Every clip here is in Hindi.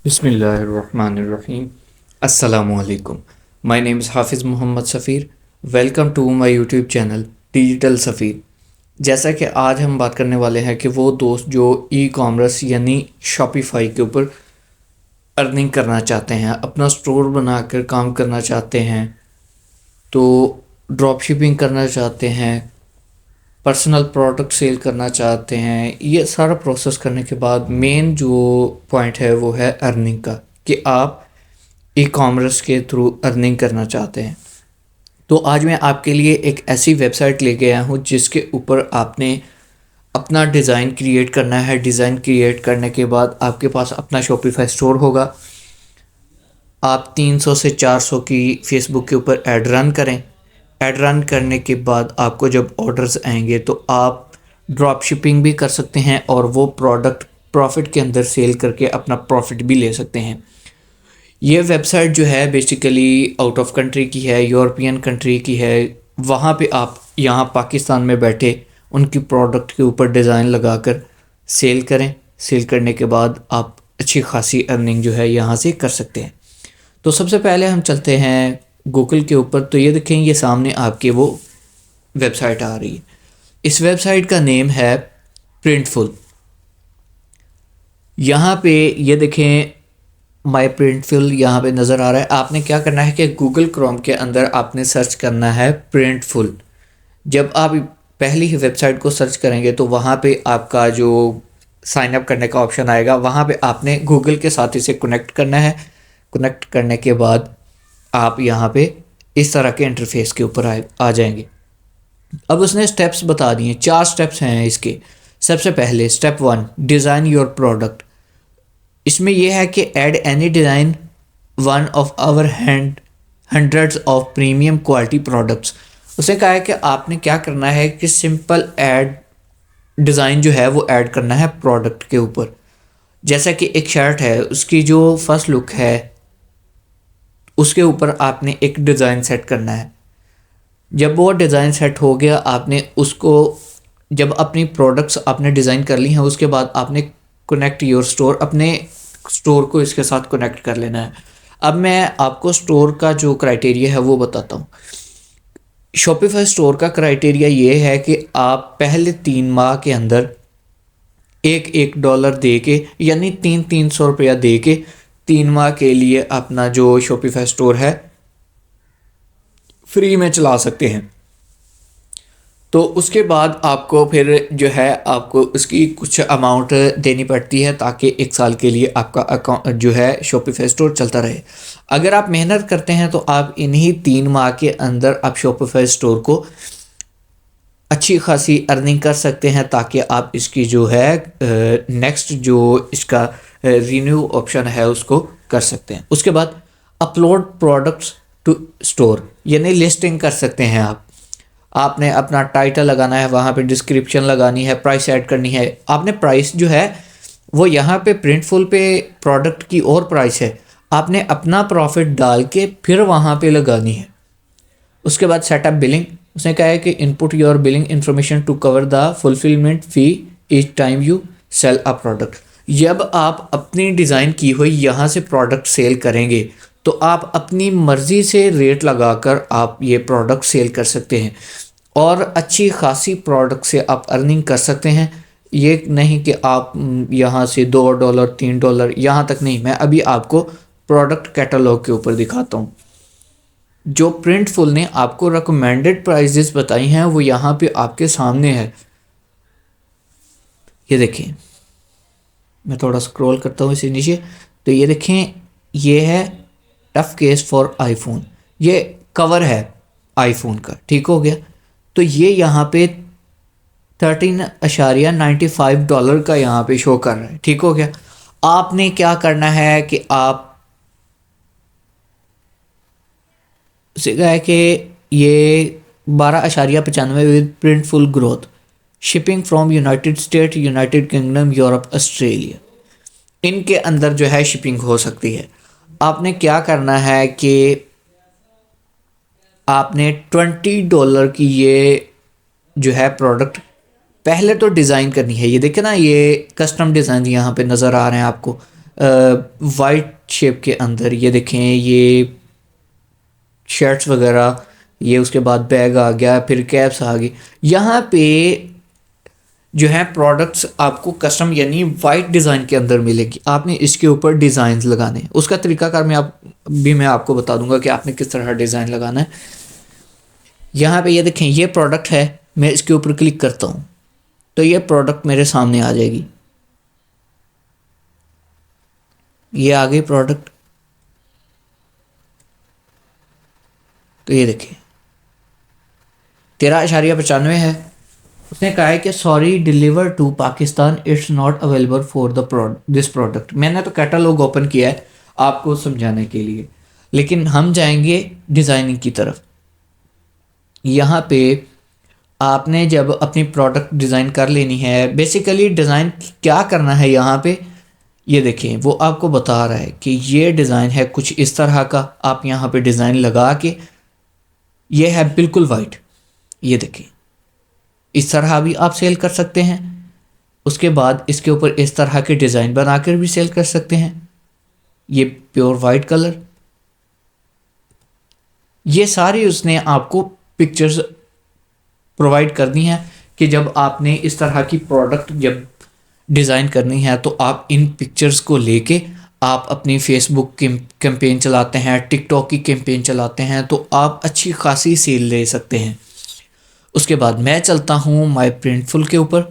Bismillahirrahmanirrahim. Assalamualaikum. My name is Hafiz Mohammad Safeer. Welcome to my YouTube channel digital Safeer. जैसा कि आज हम बात करने वाले हैं कि वो दोस्त जो ई कॉमर्स यानी शॉपिफाई के ऊपर अर्निंग करना चाहते हैं, अपना स्टोर बनाकर काम करना चाहते हैं, तो ड्रॉप शिपिंग करना चाहते हैं, पर्सनल प्रोडक्ट सेल करना चाहते हैं, ये सारा प्रोसेस करने के बाद मेन जो पॉइंट है वो है अर्निंग का, कि आप ई कॉमर्स के थ्रू अर्निंग करना चाहते हैं. तो आज मैं आपके लिए एक ऐसी वेबसाइट लेके आया हूँ जिसके ऊपर आपने अपना डिज़ाइन क्रिएट करना है. डिज़ाइन क्रिएट करने के बाद आपके पास अपना शॉपिफाई स्टोर होगा. आप 300 से 400 की फेसबुक के ऊपर ऐड रन करें. ऐड रन करने के बाद आपको जब ऑर्डर्स आएंगे तो आप ड्रॉप शिपिंग भी कर सकते हैं और वो प्रोडक्ट प्रॉफिट के अंदर सेल करके अपना प्रॉफिट भी ले सकते हैं. ये वेबसाइट जो है बेसिकली आउट ऑफ कंट्री की है, यूरोपियन कंट्री की है. वहाँ पे आप यहाँ पाकिस्तान में बैठे उनकी प्रोडक्ट के ऊपर डिज़ाइन लगाकर सेल करें. सेल करने के बाद आप अच्छी खासी अर्निंग जो है यहाँ से कर सकते हैं. तो सबसे पहले हम चलते हैं गूगल के ऊपर. तो ये देखें, ये सामने आपके वो वेबसाइट आ रही है. इस वेबसाइट का नेम है प्रिंटफुल. यहाँ पे ये देखें माई प्रिंटफुल यहाँ पे नज़र आ रहा है. आपने क्या करना है कि गूगल क्रोम के अंदर आपने सर्च करना है प्रिंटफुल. जब आप पहली ही वेबसाइट को सर्च करेंगे तो वहाँ पे आपका जो साइन अप करने का ऑप्शन आएगा, वहाँ पे आपने गूगल के साथ इसे कनेक्ट करना है. कनेक्ट करने के बाद आप यहाँ पे इस तरह के इंटरफेस के ऊपर आ जाएंगे. अब उसने स्टेप्स बता दिए, 4 स्टेप्स हैं इसके. सबसे पहले स्टेप 1, डिज़ाइन योर प्रोडक्ट. इसमें यह है कि add any design one of our hundreds of premium quality products. उसे कहा है कि आपने क्या करना है कि सिंपल ऐड डिज़ाइन जो है वो ऐड करना है प्रोडक्ट के ऊपर. जैसा कि एक शर्ट है, उसकी जो फर्स्ट लुक है उसके ऊपर आपने एक डिज़ाइन सेट करना है. जब वो डिज़ाइन सेट हो गया, आपने उसको जब अपनी प्रोडक्ट्स आपने डिज़ाइन कर ली हैं उसके बाद आपने कनेक्ट योर स्टोर, अपने स्टोर को इसके साथ कनेक्ट कर लेना है. अब मैं आपको स्टोर का जो क्राइटेरिया है वो बताता हूँ. शॉपिफाई स्टोर का क्राइटेरिया ये है कि आप पहले 3 माह के अंदर $1 दे के यानी 300 रुपया दे के 3 माह के लिए अपना जो शॉपिफाई स्टोर है फ्री में चला सकते हैं. तो उसके बाद आपको फिर जो है आपको उसकी कुछ अमाउंट देनी पड़ती है ताकि 1 साल के लिए आपका अकाउंट जो है शॉपिफाई स्टोर चलता रहे. अगर आप मेहनत करते हैं तो आप इन्हीं 3 माह के अंदर आप शॉपिफाई स्टोर को अच्छी खासी अर्निंग कर सकते हैं ताकि आप इसकी जो है नेक्स्ट जो इसका रिन्यू ऑप्शन है उसको कर सकते हैं. उसके बाद अपलोड प्रोडक्ट्स टू स्टोर यानी लिस्टिंग कर सकते हैं आप. आपने अपना टाइटल लगाना है, वहाँ पे डिस्क्रिप्शन लगानी है, प्राइस ऐड करनी है. आपने प्राइस जो है वो यहाँ पे प्रिंटफुल पे प्रोडक्ट की और प्राइस है, आपने अपना प्रॉफिट डाल के फिर वहाँ पे लगानी है. उसके बाद सेटअप बिलिंग. उसने कहा है कि input your billing information to cover the fulfilment fee each time you sell a product. जब आप अपनी डिज़ाइन की हुई यहाँ से प्रोडक्ट सेल करेंगे तो आप अपनी मर्ज़ी से रेट लगाकर आप ये प्रोडक्ट सेल कर सकते हैं और अच्छी खासी प्रोडक्ट से आप अर्निंग कर सकते हैं. ये नहीं कि आप यहाँ से $2 $3 यहाँ तक नहीं. मैं अभी आपको प्रोडक्ट कैटलॉग के ऊपर दिखाता हूँ. जो प्रिंटफुल ने आपको रिकमेंडेड प्राइजेस बताई हैं वो यहाँ पे आपके सामने है. ये देखें, मैं थोड़ा स्क्रॉल करता हूँ इसे नीचे. तो ये देखें, ये है टफ केस फॉर आईफोन. ये कवर है आईफोन का, ठीक हो गया. तो ये यहाँ पे $13.95 का यहाँ पे शो कर रहा है, ठीक हो गया. आपने क्या करना है कि आप सीखा है कि ये 12.95 with Printful growth, shipping from United state, United kingdom, Europe, Australia, इनके अंदर जो है शिपिंग हो सकती है. आपने क्या करना है कि आपने $20 की ये जो है प्रोडक्ट पहले तो डिज़ाइन करनी है. ये देखें ना, ये कस्टम डिज़ाइन यहाँ पे नज़र आ रहे हैं आपको. वाइट शेप के अंदर, ये देखें, ये शर्ट्स वगैरह, ये उसके बाद बैग आ गया, फिर कैप्स आ गई। यहाँ पे जो है प्रोडक्ट्स आपको कस्टम यानी वाइट डिज़ाइन के अंदर मिलेगी। आपने इसके ऊपर डिज़ाइंस लगाने हैं, उसका तरीकाकार मैं आपको बता दूंगा कि आपने किस तरह डिज़ाइन लगाना है। यहाँ पे ये देखें, ये प्रोडक्ट है, मैं इसके ऊपर क्लिक करता हूँ तो ये प्रोडक्ट मेरे सामने आ जाएगी। ये आ गई प्रोडक्ट। तो ये देखिए 13.95 है। उसने कहा है कि sorry deliver to Pakistan, it's not available for the this product. मैंने तो कैटलॉग ओपन किया है आपको समझाने के लिए, लेकिन हम जाएंगे डिज़ाइनिंग की तरफ। यहाँ पे आपने जब अपनी प्रोडक्ट डिज़ाइन कर लेनी है, बेसिकली डिज़ाइन क्या करना है यहाँ पे, ये देखें वो आपको बता रहा है कि ये डिज़ाइन है कुछ इस तरह का। आप यहाँ पे डिज़ाइन लगा के, ये है बिल्कुल वाइट, ये देखें इस तरह भी आप सेल कर सकते हैं। उसके बाद इसके ऊपर इस तरह के डिज़ाइन बनाकर भी सेल कर सकते हैं। ये प्योर वाइट कलर, ये सारी उसने आपको पिक्चर्स प्रोवाइड करनी है कि जब आपने इस तरह की प्रोडक्ट जब डिज़ाइन करनी है तो आप इन पिक्चर्स को लेके आप अपनी फेसबुक की कैंपेन चलाते हैं, टिकटॉक की कैंपेन चलाते हैं, तो आप अच्छी खासी सेल ले सकते हैं। उसके बाद मैं चलता हूँ माई प्रिंटफुल के ऊपर।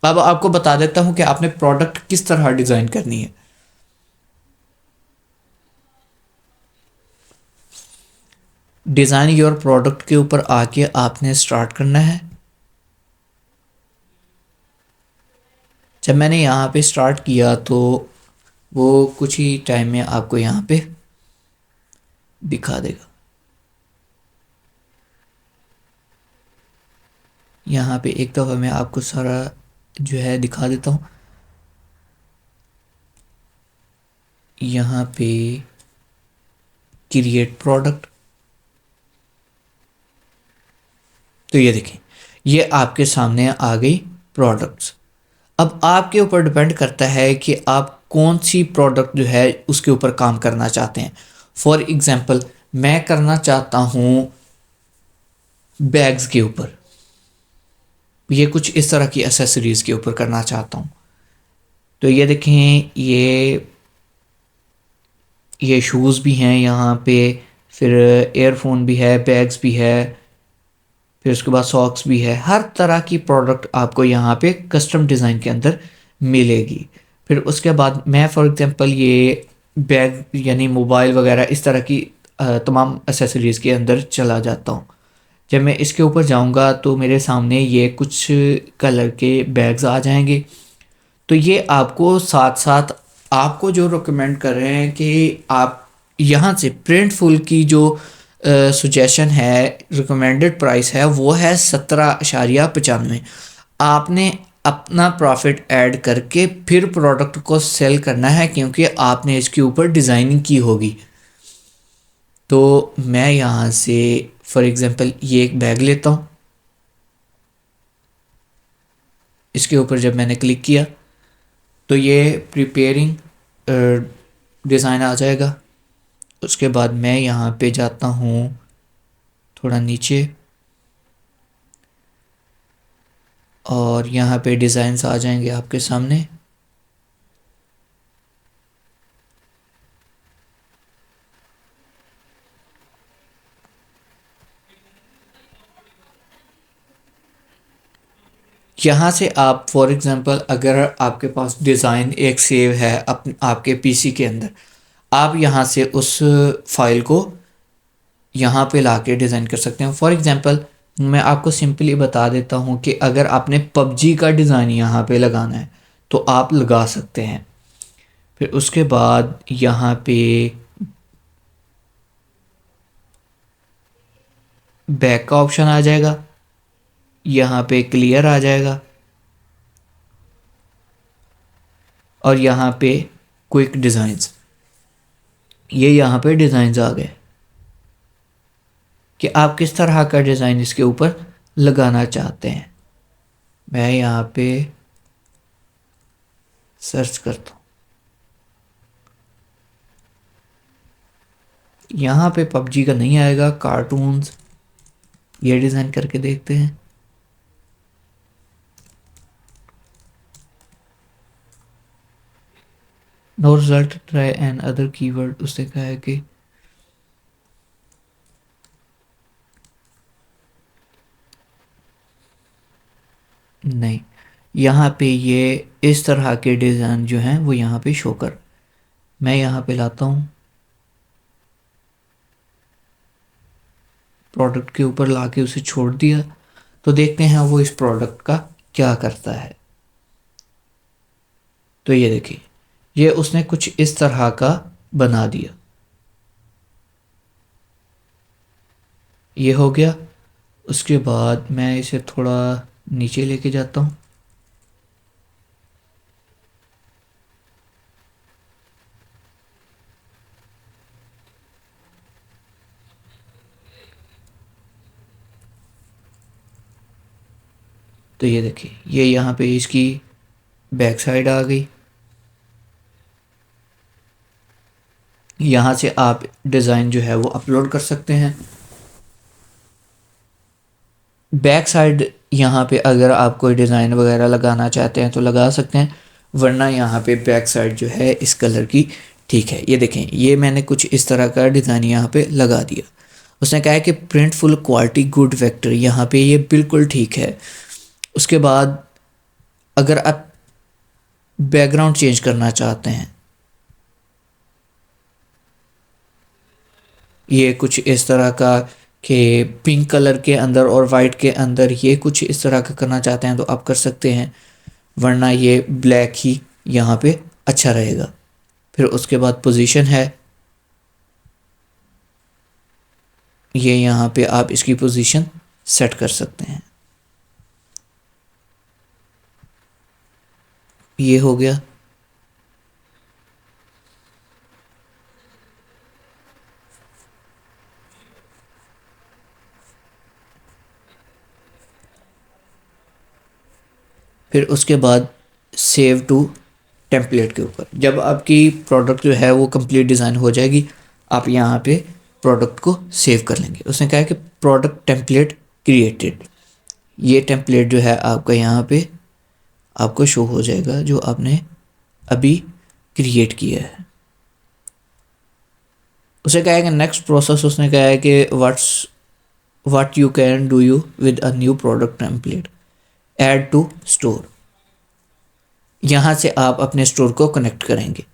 अब आपको बता देता हूँ कि आपने प्रोडक्ट किस तरह डिज़ाइन करनी है। डिज़ाइन योर प्रोडक्ट के ऊपर आके आपने स्टार्ट करना है। जब मैंने यहाँ पे स्टार्ट किया तो वो कुछ ही टाइम में आपको यहाँ पे दिखा देगा। यहाँ पे एक दफ़ा मैं आपको सारा जो है दिखा देता हूँ। यहाँ पे क्रिएट प्रोडक्ट, तो ये देखें ये आपके सामने आ गई प्रोडक्ट्स। अब आपके ऊपर डिपेंड करता है कि आप कौन सी प्रोडक्ट जो है उसके ऊपर काम करना चाहते हैं। फॉर एग्ज़ाम्पल मैं करना चाहता हूँ बैग्स के ऊपर, ये कुछ इस तरह की एसेसरीज़ के ऊपर करना चाहता हूँ। तो ये देखें ये शूज़ भी हैं यहाँ पे, फिर एयरफोन भी है, बैग्स भी है, फिर उसके बाद सॉक्स भी है। हर तरह की प्रोडक्ट आपको यहाँ पे कस्टम डिज़ाइन के अंदर मिलेगी। फिर उसके बाद मैं फॉर एग्ज़ाम्पल ये बैग यानी मोबाइल वगैरह इस तरह की तमाम एसेसरीज़ के अंदर चला जाता हूँ। जब मैं इसके ऊपर जाऊँगा तो मेरे सामने ये कुछ कलर के बैग्स आ जाएंगे। तो ये आपको साथ साथ आपको जो रिकमेंड कर रहे हैं कि आप यहाँ से प्रिंटफुल की जो सुजेशन है, रिकमेंडेड प्राइस है वो है 17.95। आपने अपना प्रॉफिट ऐड करके फिर प्रोडक्ट को सेल करना है, क्योंकि आपने इसके ऊपर डिज़ाइनिंग की होगी। तो मैं यहाँ से फॉर एग्ज़ाम्पल ये एक बैग लेता हूँ। इसके ऊपर जब मैंने क्लिक किया तो ये प्रिपेयरिंग डिज़ाइन आ जाएगा। उसके बाद मैं यहाँ पे जाता हूँ थोड़ा नीचे और यहाँ पे डिज़ाइंस आ जाएंगे आपके सामने। यहाँ से आप फॉर एग्ज़ाम्पल अगर आपके पास डिज़ाइन एक सेव है आपके पीसी के अंदर, आप यहाँ से उस फाइल को यहाँ पे लाके डिज़ाइन कर सकते हैं। फॉर एग्ज़ाम्पल मैं आपको सिंपली बता देता हूँ कि अगर आपने पबजी का डिज़ाइन यहाँ पे लगाना है तो आप लगा सकते हैं। फिर उसके बाद यहाँ पे बैक का ऑप्शन आ जाएगा, यहाँ पे क्लियर आ जाएगा और यहाँ पे क्विक डिज़ाइंस, ये यहाँ पे डिज़ाइंस आ गए कि आप किस तरह का डिज़ाइन इसके ऊपर लगाना चाहते हैं। मैं यहाँ पे सर्च करता हूँ। यहाँ पे पबजी का नहीं आएगा, कार्टून्स, ये डिज़ाइन करके देखते हैं। No result, try and other keyword. उसने कहा है कि नहीं, यहाँ पे ये इस तरह के डिज़ाइन जो हैं वो यहाँ पे शो कर, मैं यहाँ पे लाता हूँ, प्रोडक्ट के ऊपर लाके उसे छोड़ दिया, तो देखते हैं वो इस प्रोडक्ट का क्या करता है। तो ये देखिए, ये उसने कुछ इस तरह का बना दिया, ये हो गया। उसके बाद मैं इसे थोड़ा नीचे लेके जाता हूँ, तो ये देखिए, ये यहाँ पे इसकी बैक साइड आ गई। यहाँ से आप डिज़ाइन जो है वो अपलोड कर सकते हैं। बैक साइड यहाँ पे अगर आप कोई डिज़ाइन वगैरह लगाना चाहते हैं तो लगा सकते हैं, वरना यहाँ पे बैक साइड जो है इस कलर की ठीक है। ये देखें, ये मैंने कुछ इस तरह का डिज़ाइन यहाँ पे लगा दिया। उसने कहा है कि print full quality good vector, यहाँ पे ये बिल्कुल ठीक है। उसके बाद अगर आप बैकग्राउंड चेंज करना चाहते हैं, ये कुछ इस तरह का कि पिंक कलर के अंदर और वाइट के अंदर ये कुछ इस तरह का करना चाहते हैं तो आप कर सकते हैं, वरना ये ब्लैक ही यहाँ पे अच्छा रहेगा। फिर उसके बाद पोजीशन है, ये यहाँ पे आप इसकी पोजीशन सेट कर सकते हैं। ये हो गया। फिर उसके बाद सेव टू टेम्पलेट के ऊपर, जब आपकी प्रोडक्ट जो है वो कंप्लीट डिज़ाइन हो जाएगी, आप यहाँ पे प्रोडक्ट को सेव कर लेंगे। उसने कहा है कि प्रोडक्ट टेम्पलेट क्रिएटेड, ये टेम्पलेट जो है आपका यहाँ पे आपको शो हो जाएगा जो आपने अभी क्रिएट किया है। उसे कहा है कि नेक्स्ट प्रोसेस, उसने कहा है कि what you can do you with a new product template, add to store. यहाँ से आप अपने स्टोर को कनेक्ट करेंगे।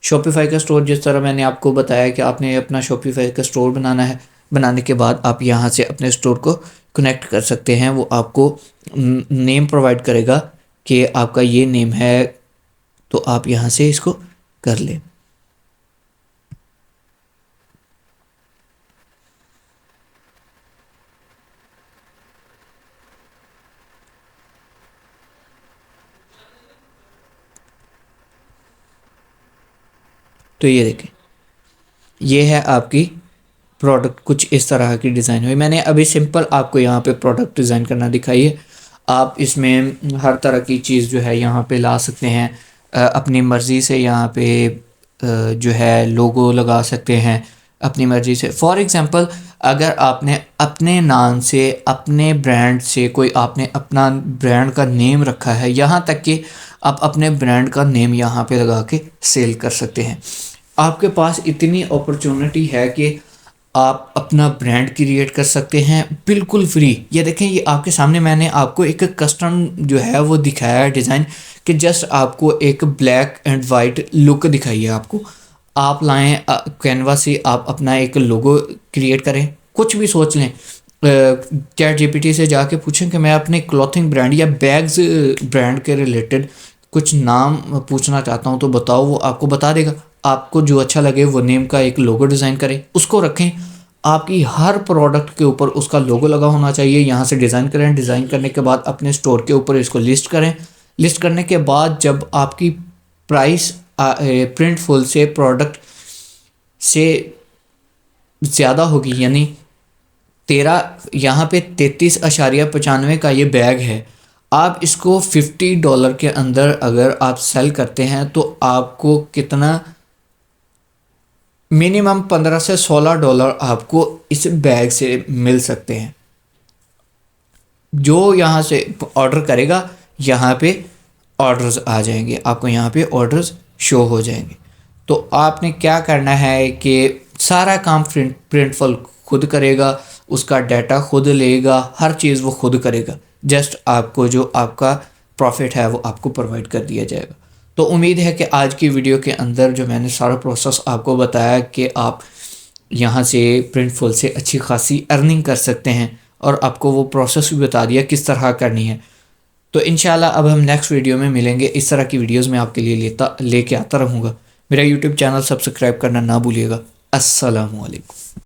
शॉपिफाई का स्टोर, जिस तरह मैंने आपको बताया कि आपने अपना शॉपिफाई का स्टोर बनाना है, बनाने के बाद आप यहाँ से अपने स्टोर को कनेक्ट कर सकते हैं। वो आपको नेम प्रोवाइड करेगा कि आपका ये नेम है, तो आप यहाँ से इसको कर लें। तो ये देखें, ये है आपकी प्रोडक्ट, कुछ इस तरह की डिज़ाइन हुई। मैंने अभी सिंपल आपको यहाँ पे प्रोडक्ट डिज़ाइन करना दिखाई है। आप इसमें हर तरह की चीज़ जो है यहाँ पे ला सकते हैं, अपनी मर्ज़ी से यहाँ पे जो है लोगो लगा सकते हैं अपनी मर्ज़ी से। फॉर एग्ज़ाम्पल, अगर आपने अपने नाम से, अपने ब्रांड से, कोई आपने अपना ब्रांड का नेम रखा है, यहाँ तक कि आप अपने ब्रांड का नेम यहाँ पे लगा के सेल कर सकते हैं। आपके पास इतनी अपॉर्चुनिटी है कि आप अपना ब्रांड क्रिएट कर सकते हैं बिल्कुल फ्री। ये देखें, ये आपके सामने मैंने आपको एक कस्टम जो है वो दिखाया है डिज़ाइन, कि जस्ट आपको एक ब्लैक एंड वाइट लुक दिखाई है आपको। आप लाएं कैनवा से, आप अपना एक लोगो क्रिएट करें, कुछ भी सोच लें, चैट जीपीटी से जाके पूछें कि मैं अपने क्लॉथिंग ब्रांड या बैग्स ब्रांड के रिलेटेड कुछ नाम पूछना चाहता हूँ, तो बताओ, वो आपको बता देगा। आपको जो अच्छा लगे वो नेम का एक लोगो डिज़ाइन करें, उसको रखें। आपकी हर प्रोडक्ट के ऊपर उसका लोगो लगा होना चाहिए। यहाँ से डिज़ाइन करें, डिज़ाइन करने के बाद अपने स्टोर के ऊपर इसको लिस्ट करें। लिस्ट करने के बाद जब आपकी प्राइस प्रिंटफुल से प्रोडक्ट से ज़्यादा होगी, यानी 13, यहाँ पे 33.95 का ये बैग है, आप इसको $50 के अंदर अगर आप सेल करते हैं तो आपको कितना मिनिमम 15 से $16 आपको इस बैग से मिल सकते हैं। जो यहाँ से ऑर्डर करेगा यहाँ पे ऑर्डर्स आ जाएंगे, आपको यहाँ पे ऑर्डर्स शो हो जाएंगे। तो आपने क्या करना है कि सारा काम प्रिंटफुल खुद करेगा, उसका डाटा खुद लेगा, हर चीज़ वो खुद करेगा। जस्ट आपको जो आपका प्रॉफिट है वो आपको प्रोवाइड कर दिया जाएगा। तो उम्मीद है कि आज की वीडियो के अंदर जो मैंने सारा प्रोसेस आपको बताया कि आप यहाँ से प्रिंटफुल से अच्छी खासी अर्निंग कर सकते हैं, और आपको वो प्रोसेस भी बता दिया किस तरह करनी है। तो इंशाल्लाह अब हम नेक्स्ट वीडियो में मिलेंगे। इस तरह की वीडियोस मैं आपके लिए लेके आता रहूँगा। मेरा यूट्यूब चैनल सब्सक्राइब करना ना भूलिएगा। अस्सलामु अलैकुम।